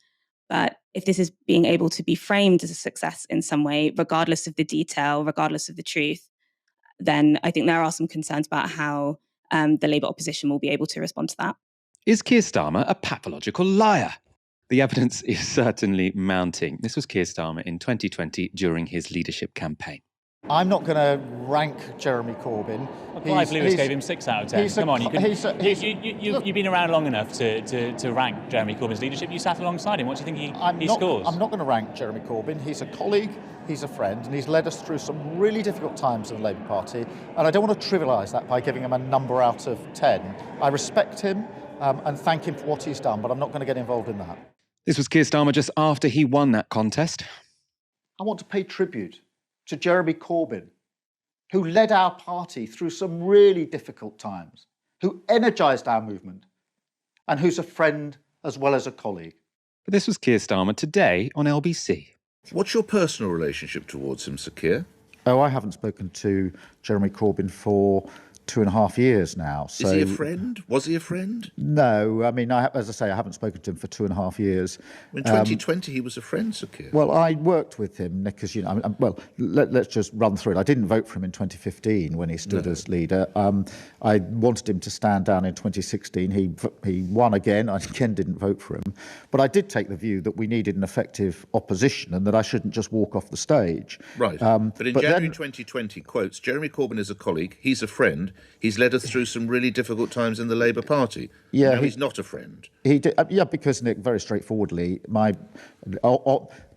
But if this is being able to be framed as a success in some way, regardless of the detail, regardless of the truth, then I think there are some concerns about how the Labour opposition will be able to respond to that. Is Keir Starmer a pathological liar? The evidence is certainly mounting. This was Keir Starmer in 2020 during his leadership campaign. I'm not going to rank Jeremy Corbyn. Well, Clive Lewis gave him 6 out of 10. Come on, you've been around long enough to rank Jeremy Corbyn's leadership. You sat alongside him. What do you think he scores? I'm not going to rank Jeremy Corbyn. He's a colleague, he's a friend, and he's led us through some really difficult times in the Labour Party. And I don't want to trivialise that by giving him a number out of 10. I respect him and thank him for what he's done, but I'm not going to get involved in that. This was Keir Starmer just after he won that contest. I want to pay tribute to Jeremy Corbyn, who led our party through some really difficult times, who energised our movement, and who's a friend as well as a colleague. But this was Keir Starmer today on LBC. What's your personal relationship towards him, Sir Keir? Oh, I haven't spoken to Jeremy Corbyn for 2.5 years now. So, is he a friend? Was he a friend? No, I mean, as I say, I haven't spoken to him for 2.5 years. In 2020, he was a friend, Sir Keir. Well, I worked with him, Nick, as you know. Let's just run through it. I didn't vote for him in 2015 when he stood as leader. I wanted him to stand down in 2016. He won again. I again didn't vote for him. But I did take the view that we needed an effective opposition and that I shouldn't just walk off the stage. Right. But in January 2020, quotes, Jeremy Corbyn is a colleague, he's a friend, he's led us through some really difficult times in the Labour Party. Yeah, now he's not a friend. He did, because, Nick, very straightforwardly,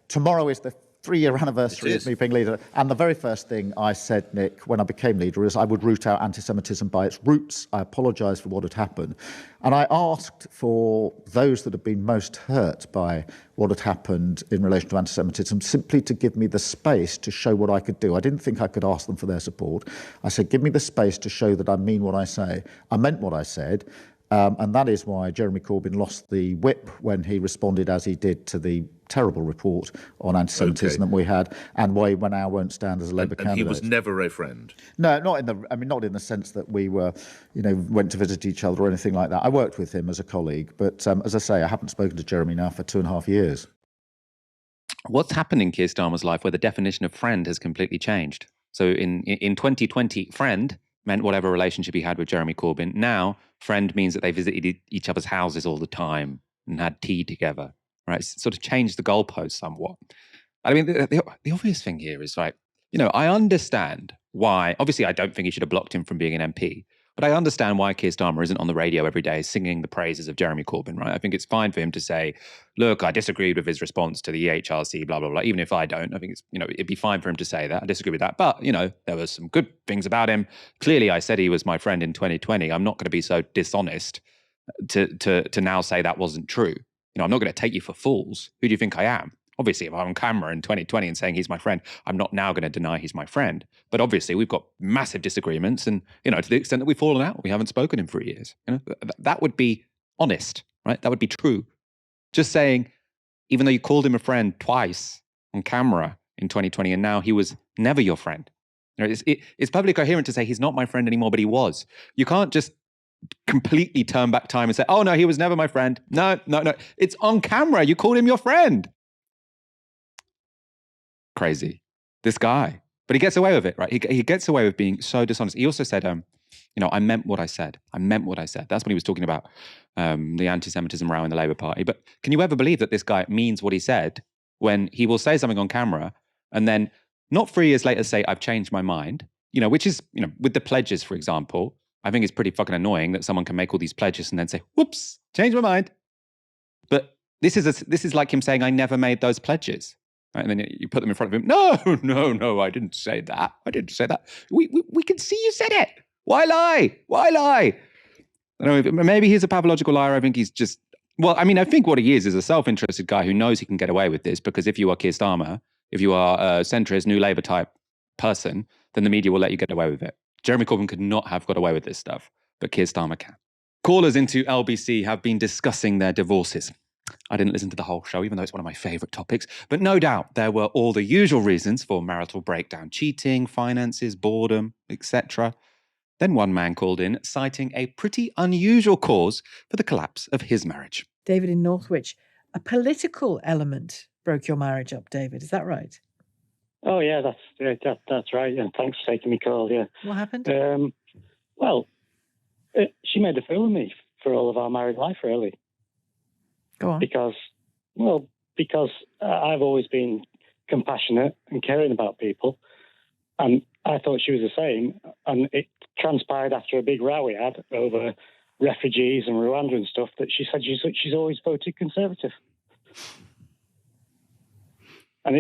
tomorrow is the 3-year anniversary of me being leader. And the very first thing I said, Nick, when I became leader is I would root out anti-Semitism by its roots. I apologised for what had happened. And I asked for those that had been most hurt by what had happened in relation to anti-Semitism simply to give me the space to show what I could do. I didn't think I could ask them for their support. I said, give me the space to show that I mean what I say. I meant what I said. And that is why Jeremy Corbyn lost the whip when he responded as he did to the terrible report on anti-Semitism that we had, and why he now won't stand as a Labour candidate. He was never a friend. No, not in the sense that we were, went to visit each other or anything like that. I worked with him as a colleague, but as I say, I haven't spoken to Jeremy now for 2.5 years. What's happened in Keir Starmer's life where the definition of friend has completely changed? So in 2020, friend meant whatever relationship he had with Jeremy Corbyn. Now, friend means that they visited each other's houses all the time and had tea together. Right? It's sort of changed the goalpost somewhat. I mean, the obvious thing here is, right, I understand why, obviously I don't think he should have blocked him from being an MP, but I understand why Keir Starmer isn't on the radio every day singing the praises of Jeremy Corbyn, right? I think it's fine for him to say, look, I disagreed with his response to the EHRC, blah, blah, blah. Even if I don't, I think it's, it'd be fine for him to say that. I disagree with that. But, there were some good things about him. Clearly, I said he was my friend in 2020. I'm not going to be so dishonest to now say that wasn't true. I'm not going to take you for fools. Who do you think I am? Obviously, if I'm on camera in 2020 and saying he's my friend, I'm not now going to deny he's my friend. But obviously, we've got massive disagreements. And, to the extent that we've fallen out, we haven't spoken in 3 years. That would be honest, right? That would be true. Just saying, even though you called him a friend twice on camera in 2020, and now he was never your friend. It's perfectly coherent to say he's not my friend anymore, but he was. You can't just completely turn back time and say, oh no, he was never my friend. No. It's on camera. You called him your friend. Crazy. This guy. But he gets away with it, right? He gets away with being so dishonest. He also said, I meant what I said. I meant what I said. That's when he was talking about the anti-Semitism row in the Labour Party. But can you ever believe that this guy means what he said when he will say something on camera and then not 3 years later say, I've changed my mind, which is, with the pledges, for example, I think it's pretty fucking annoying that someone can make all these pledges and then say, whoops, changed my mind. But this is like him saying, I never made those pledges. Right? And then you put them in front of him. No, I didn't say that. I didn't say that. We can see you said it. Why lie? I don't know, maybe he's a pathological liar. I think he's just, I think what he is a self-interested guy who knows he can get away with this because if you are Keir Starmer, if you are a centrist, New Labour type person, then the media will let you get away with it. Jeremy Corbyn could not have got away with this stuff, but Keir Starmer can. Callers into LBC have been discussing their divorces. I didn't listen to the whole show, even though it's one of my favourite topics, but no doubt there were all the usual reasons for marital breakdown: cheating, finances, boredom, etc. Then one man called in, citing a pretty unusual cause for the collapse of his marriage. David in Northwich, a political element broke your marriage up, David. Is that right? Oh, yeah, that's right. And thanks for taking me call, yeah. What happened? She made a fool of me for all of our married life, really. Go on. Because I've always been compassionate and caring about people. And I thought she was the same. And it transpired after a big row we had over refugees and Rwanda and stuff that she said she's always voted Conservative. And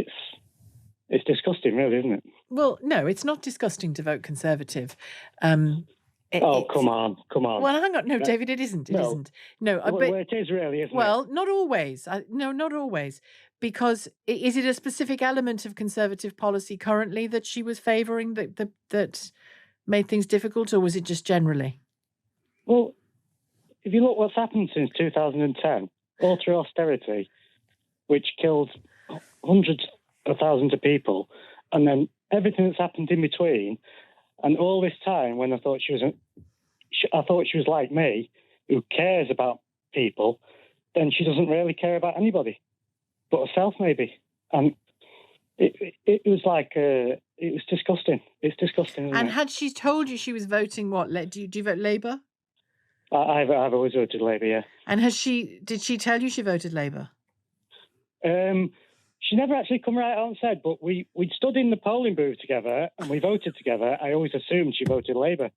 it's disgusting, really, isn't it? Well, no, it's not disgusting to vote Conservative. Come on. Well, hang on. No, David, it isn't. It isn't. No, but it is really, isn't it? Well, not always. No, not always. Because is it a specific element of Conservative policy currently that she was favouring that made things difficult, or was it just generally? Well, if you look what's happened since 2010, all through austerity, which killed hundreds of thousands of people, and then everything that's happened in between, and all this time when I thought she was like me, who cares about people, then she doesn't really care about anybody but herself, maybe. And it was like it was disgusting. It's disgusting. And had she told you she was voting what? Do you vote Labour? I've always voted Labour, yeah. And did she tell you she voted Labour? She never actually come right out and said, but we'd stood in the polling booth together and we voted together. I always assumed she voted Labour.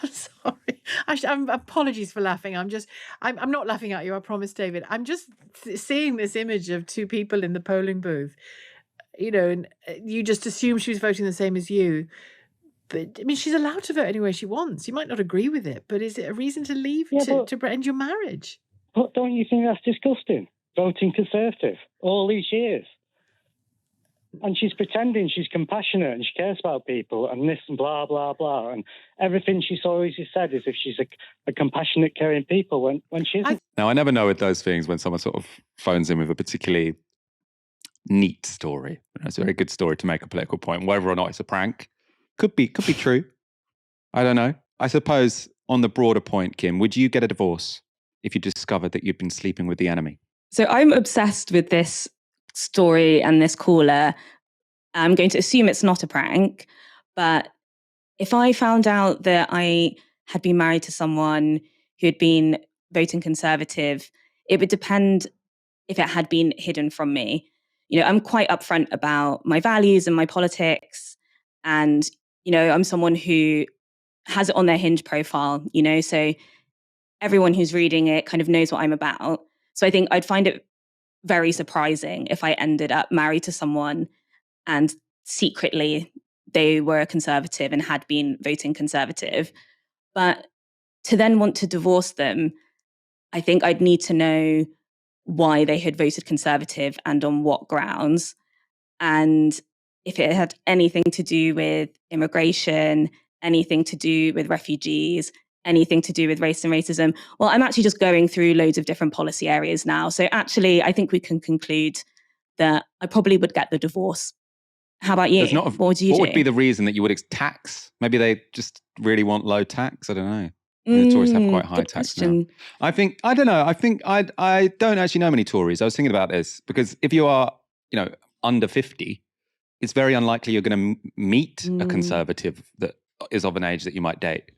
I'm sorry. Apologies for laughing. I'm not laughing at you, I promise, David. I'm just seeing this image of two people in the polling booth, and you just assume she was voting the same as you. But, I mean, she's allowed to vote any way she wants. You might not agree with it, but is it a reason to leave, to end your marriage? But don't you think that's disgusting? Voting Conservative all these years. And she's pretending she's compassionate and she cares about people and this and blah, blah, blah. And everything she's always said is if she's a compassionate, caring people when she isn't. Now, I never know with those things when someone sort of phones in with a particularly neat story. It's a very good story to make a political point. Whether or not it's a prank could be true. I don't know. I suppose on the broader point, Kim, would you get a divorce if you discovered that you'd been sleeping with the enemy? So I'm obsessed with this story and this caller. I'm going to assume it's not a prank, but if I found out that I had been married to someone who had been voting Conservative, it would depend if it had been hidden from me. I'm quite upfront about my values and my politics, and I'm someone who has it on their Hinge profile, so everyone who's reading it kind of knows what I'm about. So I think I'd find it very surprising if I ended up married to someone and secretly they were a Conservative and had been voting Conservative. But to then want to divorce them, I think I'd need to know why they had voted Conservative and on what grounds. And if it had anything to do with immigration, anything to do with refugees, anything to do with race and racism, well, I'm actually just going through loads of different policy areas now. So actually, I think we can conclude that I probably would get the divorce. How about you? What would you do? What would be the reason that you would tax? Maybe they just really want low tax. I don't know. The Tories have quite high Good tax question. now. I don't know. I don't actually know many Tories. I was thinking about this because if you are, under 50, it's very unlikely you're going to meet a Conservative that is of an age that you might date.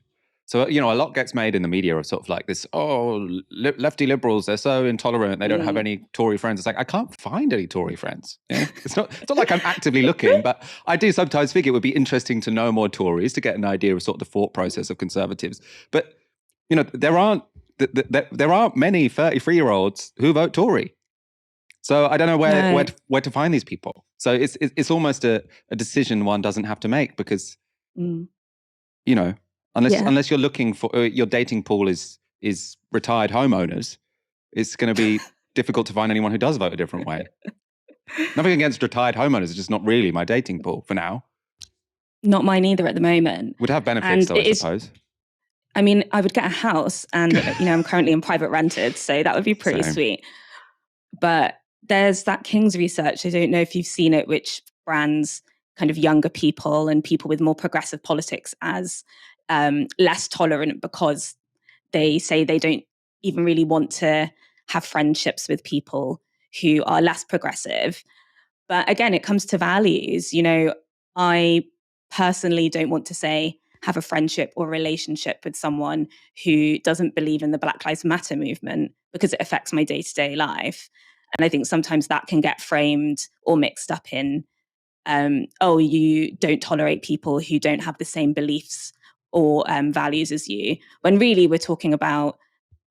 So, a lot gets made in the media of sort of like this, lefty liberals, they're so intolerant, they don't have any Tory friends. It's like, I can't find any Tory friends. It's not like I'm actively looking, but I do sometimes think it would be interesting to know more Tories to get an idea of sort of the thought process of Conservatives. But, there aren't many 33-year-olds who vote Tory. So I don't know where to find these people. So it's almost a decision one doesn't have to make because, unless you're looking for your dating pool is retired homeowners, it's going to be difficult to find anyone who does vote a different way. Nothing against retired homeowners, it's just not really my dating pool for now. Not mine either at the moment. Would have benefits though, I suppose. I mean, I would get a house and, I'm currently in private rented, so that would be pretty sweet. But there's that King's research, I don't know if you've seen it, which brands kind of younger people and people with more progressive politics as less tolerant because they say they don't even really want to have friendships with people who are less progressive. But again, it comes to values. I personally don't want to say have a friendship or relationship with someone who doesn't believe in the Black Lives Matter movement because it affects my day-to-day life. And I think sometimes that can get framed or mixed up in, you don't tolerate people who don't have the same beliefs or values as you, when really we're talking about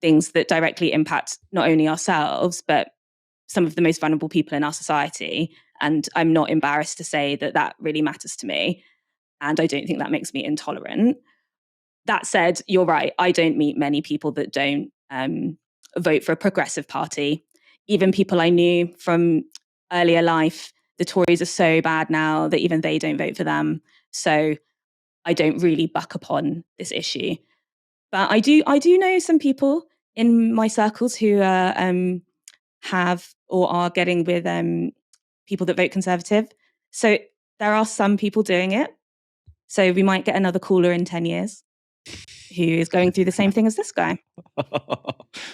things that directly impact not only ourselves, but some of the most vulnerable people in our society. And I'm not embarrassed to say that really matters to me. And I don't think that makes me intolerant. That said, you're right. I don't meet many people that don't vote for a progressive party. Even people I knew from earlier life, the Tories are so bad now that even they don't vote for them. So I don't really buck upon this issue. But I do know some people in my circles who have or are getting with people that vote Conservative. So there are some people doing it. So we might get another caller in 10 years who is going through the same thing as this guy.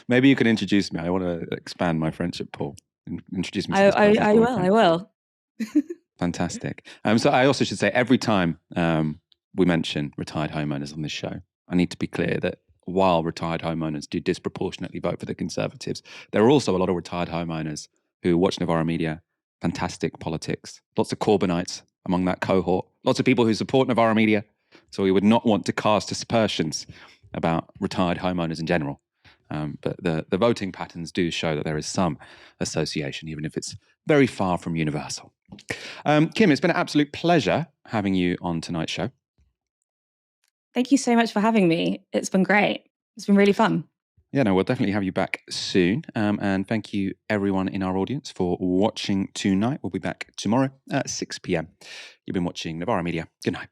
Maybe you can introduce me. I want to expand my friendship pool. Introduce me to this I will. Fantastic. So I also should say every time we mention retired homeowners on this show, I need to be clear that while retired homeowners do disproportionately vote for the Conservatives, there are also a lot of retired homeowners who watch Novara Media, fantastic politics, lots of Corbynites among that cohort, lots of people who support Novara Media. So we would not want to cast aspersions about retired homeowners in general. But the voting patterns do show that there is some association, even if it's very far from universal. Kim, it's been an absolute pleasure having you on tonight's show. Thank you so much for having me. It's been great. It's been really fun. Yeah, no, we'll definitely have you back soon. And thank you, everyone in our audience, for watching tonight. We'll be back tomorrow at 6 p.m. You've been watching Novara Media. Good night.